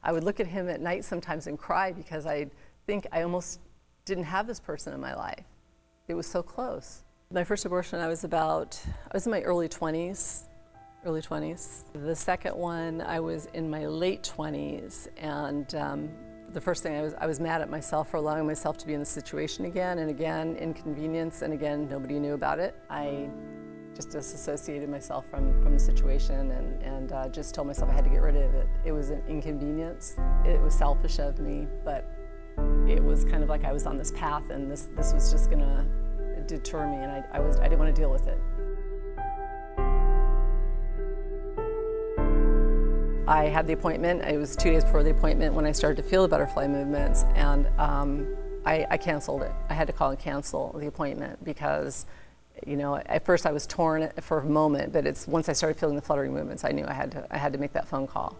I would look at him at night sometimes and cry because I think I almost didn't have this person in my life. It was so close. My first abortion, I was in my early 20s. The second one, I was in my late 20s, and the first thing I was mad at myself for allowing myself to be in the situation again and again, inconvenience, and again, nobody knew about it. I just disassociated myself from the situation and just told myself I had to get rid of it. It was an inconvenience. It was selfish of me, but it was kind of like I was on this path, and this was just gonna deter me, and I didn't want to deal with it. I had the appointment. It was 2 days before the appointment when I started to feel the butterfly movements, and I canceled it. I had to call and cancel the appointment because, you know, at first I was torn for a moment, but it's once I started feeling the fluttering movements, I knew I had to make that phone call.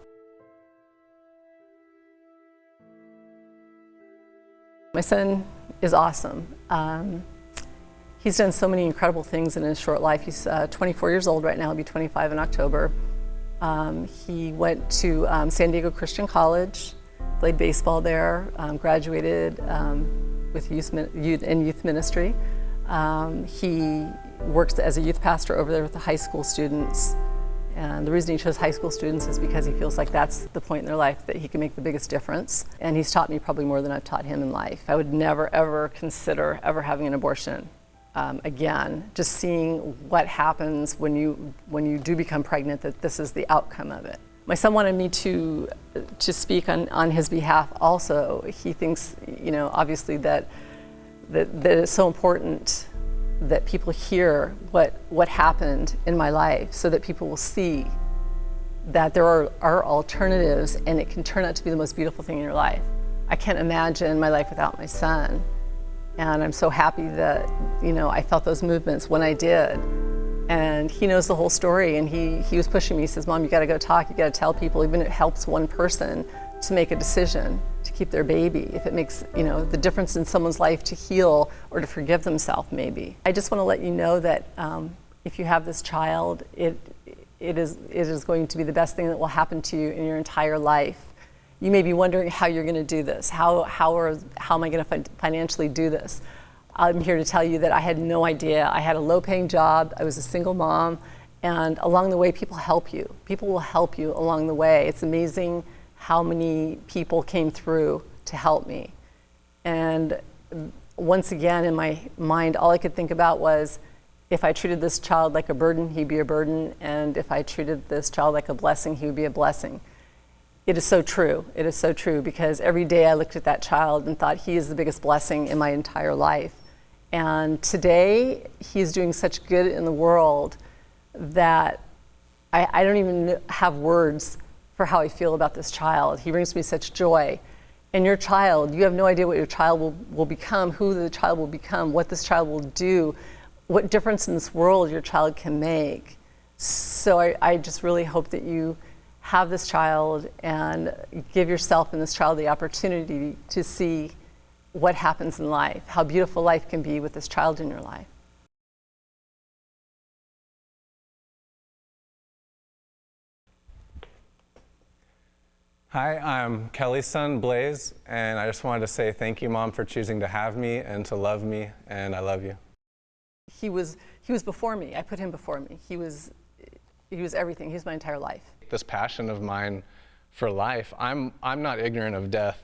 My son is awesome. He's done so many incredible things in his short life. He's 24 years old right now. He'll be 25 in October. He went to San Diego Christian College, played baseball there, graduated with youth ministry. He works as a youth pastor over there with the high school students. And the reason he chose high school students is because he feels like that's the point in their life that he can make the biggest difference. And he's taught me probably more than I've taught him in life. I would never, ever consider ever having an abortion again. Just seeing what happens when you do become pregnant, that this is the outcome of it. My son wanted me to speak on his behalf also. He thinks, you know, obviously that it's so important that people hear what happened in my life, so that people will see that there are alternatives, and it can turn out to be the most beautiful thing in your life. I can't imagine my life without my son, and I'm so happy that, you know, I felt those movements when I did. And he knows the whole story, and he was pushing me. He says, "Mom, you got to go talk. You got to tell people, even if it helps one person to make a decision to keep their baby, if it makes, you know, the difference in someone's life to heal or to forgive themselves, maybe." I just want to let you know that if you have this child, it is going to be the best thing that will happen to you in your entire life. You may be wondering how you're going to do this. How am I going to financially do this? I'm here to tell you that I had no idea. I had a low-paying job. I was a single mom, and along the way, people help you. People will help you along the way. It's amazing how many people came through to help me. And once again, in my mind, all I could think about was, if I treated this child like a burden, he'd be a burden, and if I treated this child like a blessing, he would be a blessing. It is so true. It is so true, because every day I looked at that child and thought, he is the biggest blessing in my entire life. And today, he's doing such good in the world that I don't even have words for how I feel about this child. He brings me such joy. And your child, you have no idea what your child will become, who the child will become, what this child will do, what difference in this world your child can make. So I just really hope that you have this child and give yourself and this child the opportunity to see what happens in life, how beautiful life can be with this child in your life. Hi, I'm Kelly's son, Blaze, and I just wanted to say thank you, Mom, for choosing to have me and to love me, and I love you. He was before me. I put him before me. He was everything. He was my entire life. This passion of mine for life, I'm not ignorant of death.